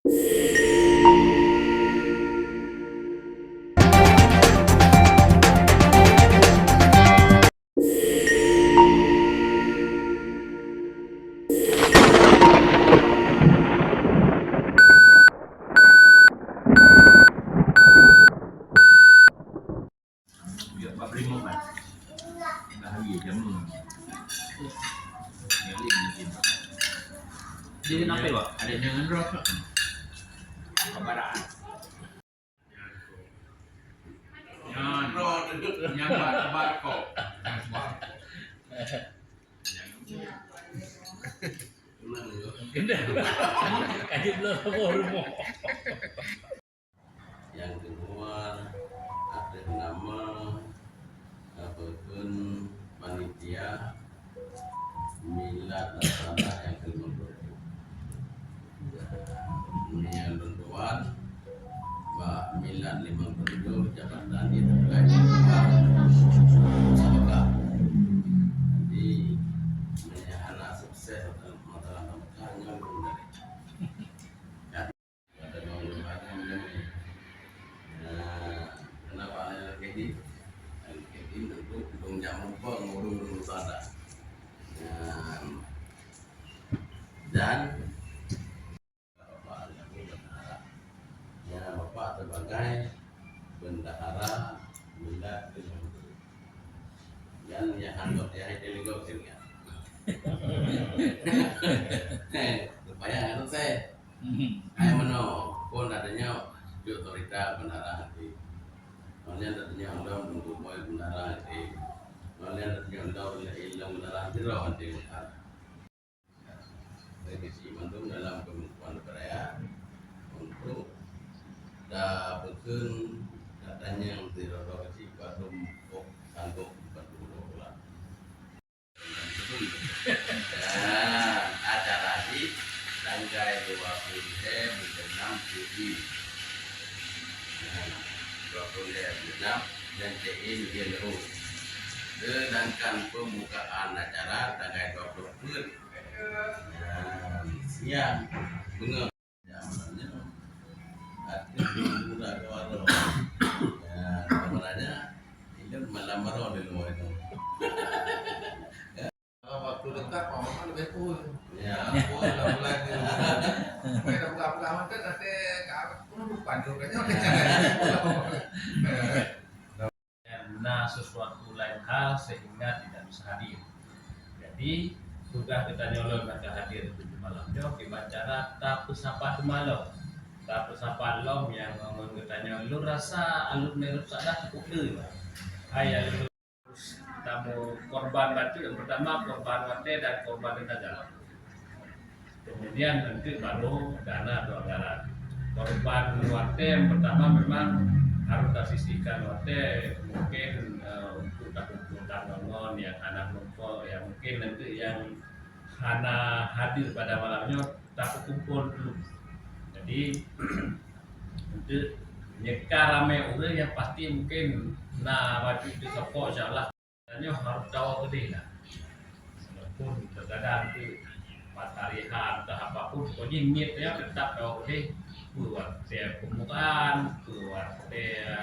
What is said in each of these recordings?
Việc bắp rim không phải là gì chấm jadi kenapa ya? Ada jangan rock apa dah? Yang bar kok. Kaji belum rumah. Yang kedua ada nama apapun panitia milad tanah yang ke-50. Ini yang tentuan Mbak milad 57 jabatan di terkait semoga di anak sukses dalam masalah namanya ada mau kenapa LKD untuk dong jam ngurung sana dan Bapak sebagai bendahara milad dan yang handok ya delegasi ya supaya kan saya meno pun adanya di otorita bendahara hati soalnya adanya undang untuk boy bendahara hati soalnya adanya undang ilang bendahara hati rawan di revisi mantung dalam pembentukan perayaan untuk dapatkan katanya yang direvisi pada sanggup 40 bulan. Acara di tanggal 20 Juli 20 dan TI Gelo. Sedangkan pembukaan acara tanggal 20 siang bunga zamannya artinya kalau sebenarnya ini malam baru di luar itu waktu dekat mama lebih cool ya cool mulai kita buka-buka kan nanti lupa juga karena sesuatu lain hal sehingga tidak bisa hadir. Jadi sudah kita nyolong mereka hadir di malamnya bicara tak pesapa malam tak pesapa lom yang mengetanya lu rasa alun meruk sadah cukup dulu ayah lu tamu korban batu yang pertama korban wate dan korban tenaga kemudian nanti baru dana atau anggaran korban wate yang pertama memang harus tersisihkan wate mungkin untuk takut-takutan nongon yang anak lumpur yang mungkin nanti yang hana hadir pada malamnya tak kumpul dulu jadi untuk nyeka rame udah yang pasti mungkin nah baju itu sepok insyaallah hanya harus tahu gede lah walaupun terkadang itu mataharihan atau apapun pokoknya niatnya tetap tahu gede buat saya pembukaan buat saya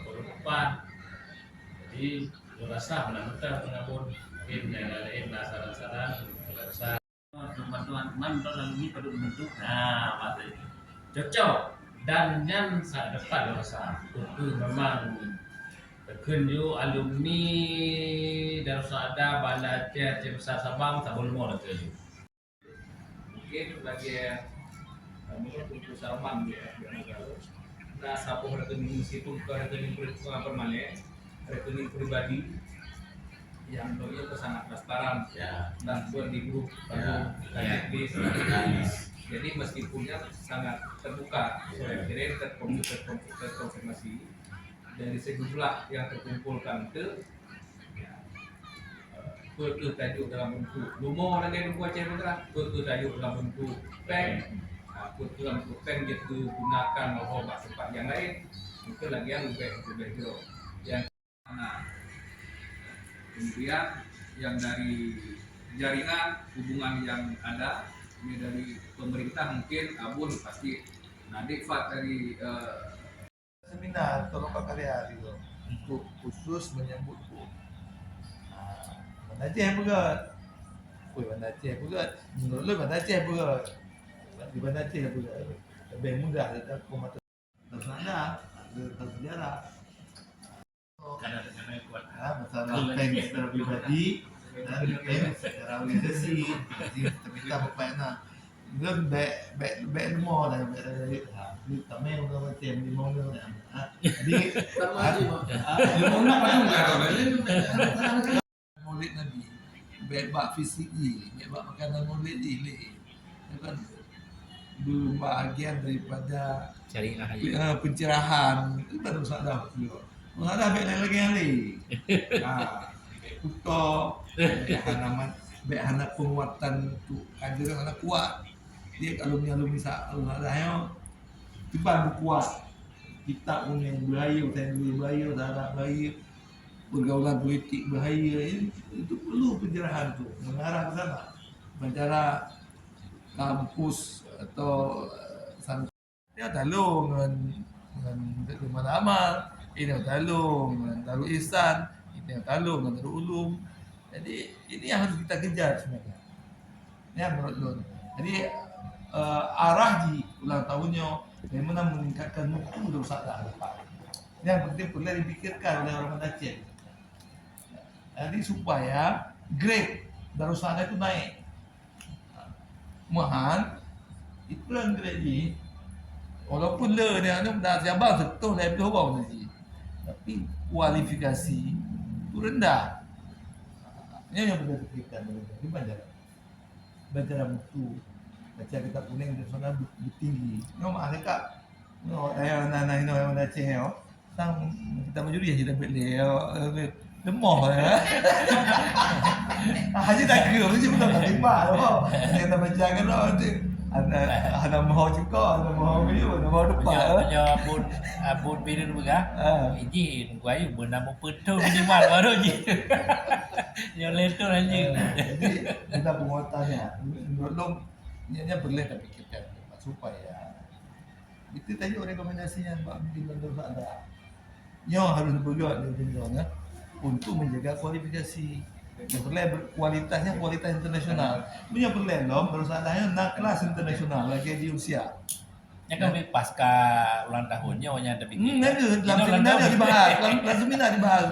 penutupan jadi merasa benar-benar mengabun mungkin yang lain saran-saran besar bantuan teman lalu pada bentuk nah mata ini cocok dan yang saat depan rasa itu memang terkenju alumni Darusada Banda Aceh Besar Sabang Tabul Mall itu mungkin bagi mungkin untuk Sabang kita sapu rekening meskipun ke rekening permanen rekening pribadi yang itu sangat transparan ya dan buat di grup jadi meskipunnya sangat terbuka jadi terkonfirmasi dari sejumlah yang terkumpulkan itu ke tajuk dalam bentuk lumo lagi buat cewek ke tajuk dalam bentuk peng ke dalam bentuk peng dia digunakan obat tempat yang lain itu lagi yang lebih yang kemudian yang dari jaringan hubungan yang ada ini dari pemerintah mungkin Abul pasti Nadifat dari seminar tolong karya gitu khusus menyambut Mana Aceh berat. Mana Aceh berat. Menurut lu Mana Aceh berat. Di Mana Aceh berat. Lebih mudah tetap komata. Sana ada sejarah. Karena kuat. Masalah pen secara pribadi dan pen secara organisasi. Jadi kita minta berpana. Belum baik lemah dah baik dari ni kami orang macam di mana jadi Sama aja, Mak. Maulid Nabi baik bak fisiki baik bak makanan maulid ini kan bahagian daripada syariah pencerahan itu baru sadar juga ada baik lain lagi yang lain kuto baik anak penguatan tu kader anak kuat dia alumni ada tiba kuat kita punya bahaya bahaya darah bahaya pergaulan politik bahaya itu perlu pencerahan tu mengarah ke sana bicara kampus atau dia talung dengan mana amal ini talung dengan Darul Ihsan ini talung dengan Darul Ulum jadi ini yang harus kita kejar sebenarnya ini yang menurut Lun jadi arah di ulang tahunnya bagaimana meningkatkan mutu Darussalam ini yang penting perlu dipikirkan oleh orang Aceh jadi supaya grade Darussalam itu naik mahan itu yang grade ni walaupun le dia ni dah Sabang setuh dari bawah nanti tapi kualifikasi itu rendah ini yang perlu dipikirkan ini belajar mutu baca kitab kuning di sana tinggi. No mereka no ayah nana ini orang Aceh yo. Sang kita menjuri aja dapat le lemah ya. Haji tak kira mesti betul tak tiba loh. Kita baca kan loh ada mau juga ada mau video ada mau depan. Abun birin juga. Izin gua ayo bernama petu minimal baru je. Yang leto anjing. Jadi kita penguatannya belum ini boleh kita pikirkan supaya itu tadi rekomendasinya Pak Menteri Bandar ada yang harus bergerak di dunia untuk menjaga kualifikasi yang perlu kualitasnya kualitas internasional punya perlu loh harus adanya nak kelas internasional lagi di usia yang kan pasca ulang tahunnya hanya ada bikin. Dalam seminar dibahas dalam seminar dibahas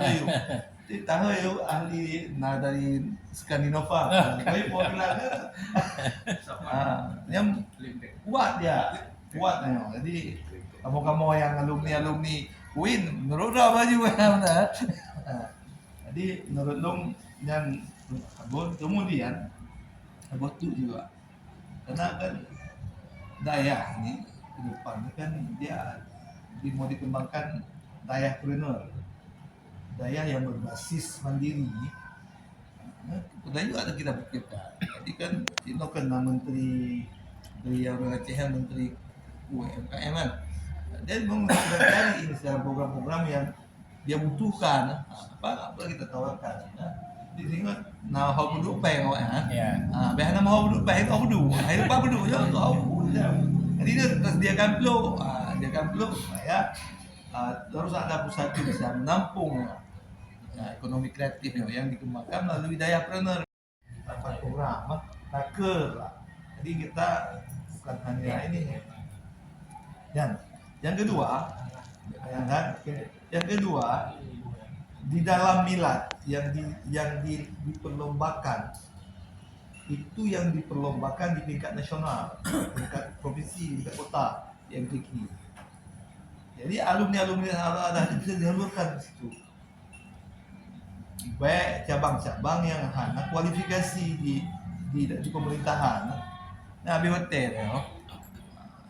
itu tahu yo ahli dari Skandinava tapi popular yang kuat dia jadi kamu yang alumni Win menurut baju mana jadi menurut Long yang abot kemudian abot tu juga karena kan daya ini ke depan kan dia mau dikembangkan daya preneur daya yang berbasis mandiri dan juga ada kita pikirkan jadi kan itu kena menteri yang Aceh menteri UMKM kan dia mencari ini secara program-program yang dia butuhkan apa kita tawarkan di sini nah how duduk peng Ya. bahana mau duduk peng kau duduk air apa duduk je kau jadi dia tersediakan flow supaya terus ada pusat itu bisa menampung ekonomi kreatif yang dikembangkan melalui dayapreneur dapat program taker lah jadi kita bukan hanya ini dan yang kedua di dalam milad yang diperlombakan itu yang diperlombakan di tingkat nasional tingkat provinsi tingkat kota yang tinggi jadi alumni ada bisa disalurkan di situ baik cabang-cabang yang hanya kualifikasi di pemerintahan. Nah, di hotel ya.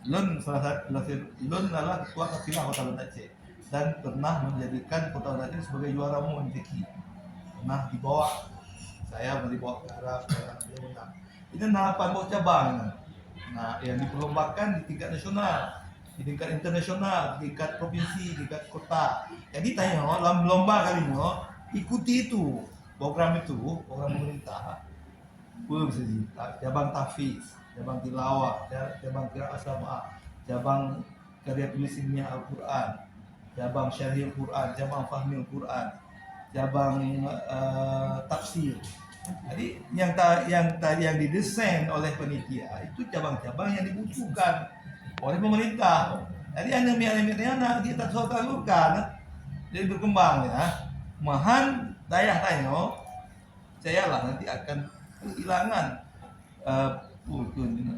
Lun adalah ketua kafilah Kota Banda Aceh dan pernah menjadikan Kota Banda Aceh sebagai juara umum MTQ. Pernah dibawa saya dibawa ke Arab dia menang. Ini 8 buah cabang. Nah, yang diperlombakan di tingkat nasional, di tingkat internasional, di tingkat provinsi, di tingkat kota. Jadi tanya dalam lomba kali ini ikuti program pemerintah cabang tahfiz cabang tilawah, cabang qiraat sab'ah, cabang karya tulis ilmiah Al-Quran, cabang syarih Al-Quran, cabang fahmi Al-Quran, cabang tafsir. Jadi yang didesain oleh panitia itu cabang-cabang yang dibutuhkan oleh pemerintah. Jadi anak-anak nak kita salurkan, jadi berkembang ya. Mahan daya tayo, saya lah nanti akan kehilangan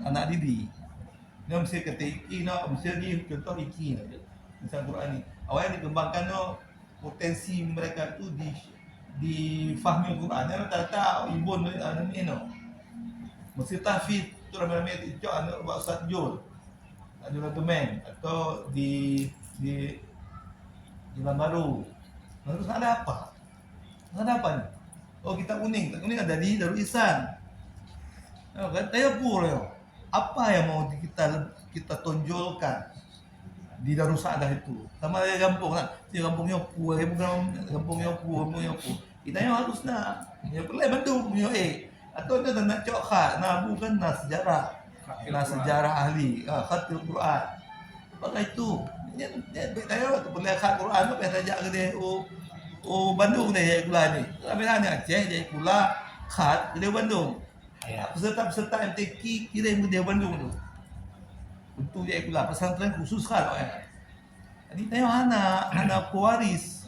anak didik. Dia mesti kata iki no, mesti di contoh iki no. Misal Quran ni. Awalnya dikembangkan no potensi mereka tu di fahmi Quran. Dia tak ibun ni no. Mesti tahfiz tu ramai-ramai itu anak Ustaz Jul. Ada dokumen atau di Jalan Baru. Terus ada apa? Ada apa ni? Oh, kitab kuning. Kitab kuning ada di Darul Ihsan. Oh, kan tanya pula. Apa yang mau kita tonjolkan di Darul Saadah itu? Sama dia kampung lah. Si kampung Yopu, kampung Yopu. Kita yang harus nak. Ya perlu bantu punya atau dia nak cok khat, nah bukan nah sejarah. Nah sejarah ahli, khatil Quran. Pakai itu. Dia tanya tu boleh khat Quran tu payah tajak ke dia. Oh Bandung dia pula ni. Kami hanya Aceh jadi pula khat ke dia Bandung. Peserta-peserta MTQ kirim ke dia Bandung tu. Untuk dia pula pesantren khusus kan. Jadi tengok anak pewaris.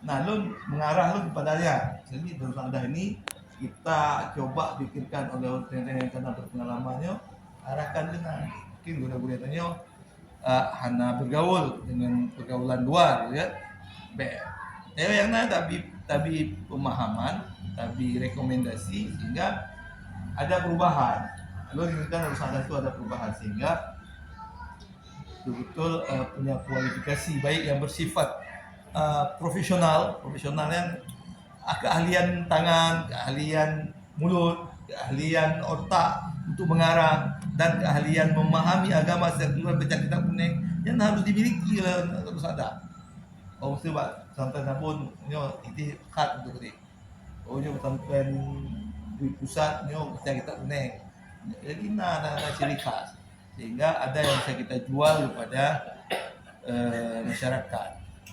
Nah, lun mengarah lun kepadanya. Jadi Darul Saadah ini kita coba pikirkan oleh orang yang kena berpengalamannya, arahkan dengan mungkin boleh tanya hana bergaul dengan pergaulan luar ya. Yang lain tapi pemahaman, tapi rekomendasi sehingga ada perubahan. Lalu kita harus ada itu ada perubahan sehingga betul-betul punya kualifikasi baik yang bersifat profesional yang keahlian tangan, keahlian mulut, keahlian otak untuk mengarang dan keahlian memahami agama secara baca kitab kuning yang harus dimiliki oleh Darul Saadah. Oh mesti buat sampai pun nyo itu kad untuk dia. Oh nyo sampai di pusat nyo baca kitab kuning. Jadi ada ciri khas sehingga ada yang bisa kita jual kepada masyarakat,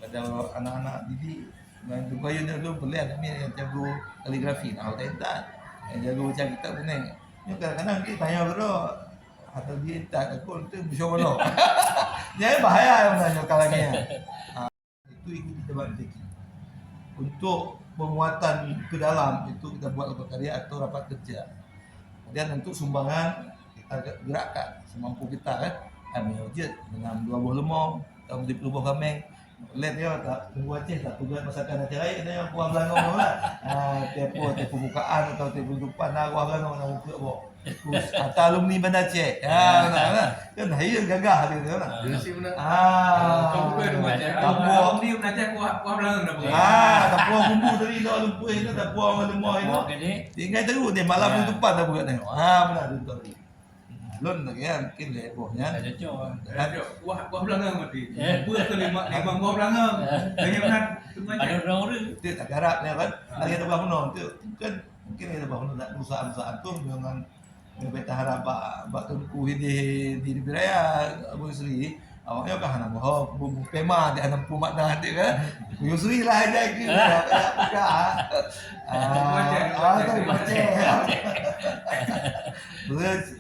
pada anak-anak didik. Dan juga yang dulu boleh ada yang jago kaligrafi, nah tak yang jago baca kitab kuning. Ni kadang-kadang kita tanya bro, atau dia tak aku tu bersyukur. Jadi bahaya yang tanya kalanya. Itu kita buat MTQ. Untuk penguatan ke dalam itu kita buat rapat karya atau rapat kerja. Kemudian untuk sumbangan kita gerakkan semampu kita kan. Kami wajib dengan 20 lemong atau 10 kameng. Let dia tak tunggu Aceh tak tugas masakan acara lain dia kuah belangong lah. Tempo bukaan atau tempo depan kuah belangong nak buka bok. Terus kata alumni Bandar Aceh. Kan hari gagah dia kan. Dia sih benar. Kamu Kamu ni belajar kuah belakang dah boleh. Tapua bumbu tadi dah lumpur itu tapua orang lemah itu. Tinggal terus dia malam tu depan dah buka tengok. Benar tu tadi. Lun lagi kan mungkin lepohnya. Tak cocok. Kuah belakang mati. Buat tu lima kuah belakang. Banyak benar. Ada orang Itu tak garap ni kan. Lagi ada bangunan tu kan mungkin ada bangunan nak perusahaan tu dengan kita harap bak tunku di Raya Abu Sri. Awaknya kan nak boh bumbu pema dia nampu makna dia kan. Abu Sri lah aja ke. Buka. Tak baca.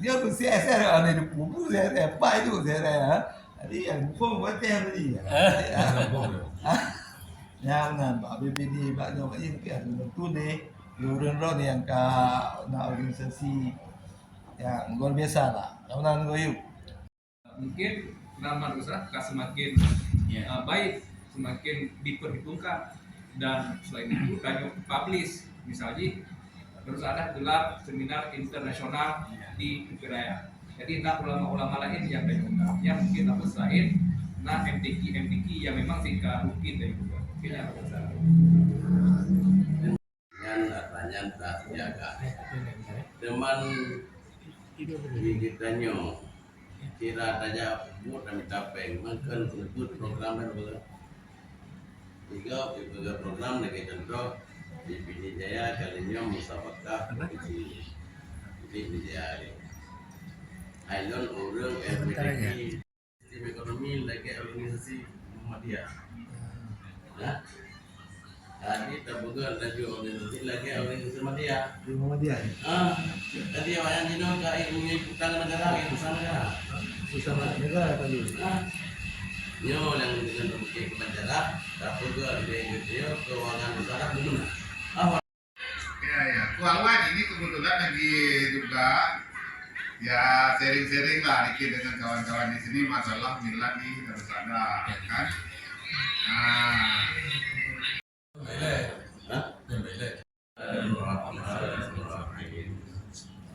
Dia tu CSR ada di buku CSR apa itu CSR. Jadi yang buku baca tadi. Yang nan BPD baknya kat ini kan tentu deh. Orang-orang yang nak organisasi yang luar biasa lah. Kawan goyuk. Mungkin nama usaha akan semakin baik, semakin diperhitungkan dan selain itu kami publish misalnya terus ada gelar seminar internasional di Raya. Jadi nak ulama-ulama lain yang diundang, yang mungkin apa selain nah MTQ yang memang singkat mungkin dari juga. Mungkin yang besar. Yang datanya tak jaga. Teman kita kira saja buat kami tapeng, mungkin untuk program dan boleh. Tiga program lagi contoh di Pidi Jaya kalinya musabakah di Pidi Jaya. Island orang Sebentar aja. Sistem ekonomi lagi organisasi Muhammadiyah. Nah, tadi terbuka lagi organisasi Muhammadiyah. Di Muhammadiyah. Tadi awalnya Dino ke ilmu utang negara, usaha negara. Susah negara tadi. Nyo yang dengan berbagai kebijakan, dapur ke dia keuangan usaha gimana? Ya. Kualwan ini kebetulan lagi juga ya sharing-sharing lah dikit dengan kawan-kawan di sini masalah Milan nih harus ada kan. Nah,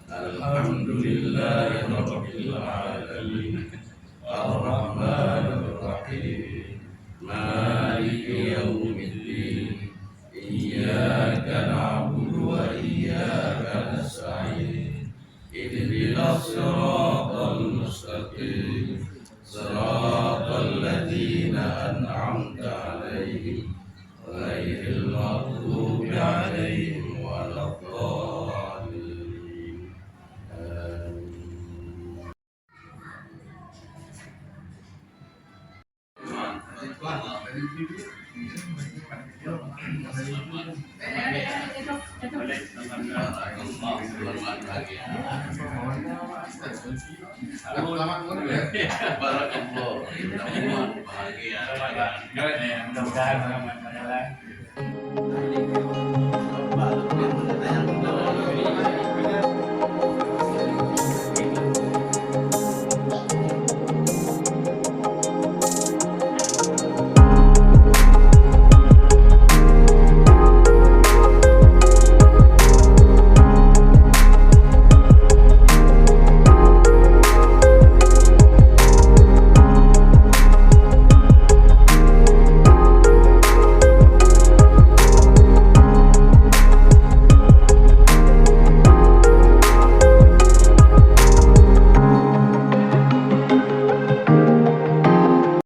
Alhamdulillahirabbil alamin. Ar-Rahmanir Rahim. Maliki yaumiddin. Iyyaka na'budu wa iyyaka nasta'in. Ihdinas siratal mustaqim. Siratal ladzina an'amta 'alaihim ghairil maghdubi 'alaihim waladdallin. Amin. Selamat pagi. selamat pun ya. Barakallah. Mudah-mudahan bahagia. Mudah-mudahan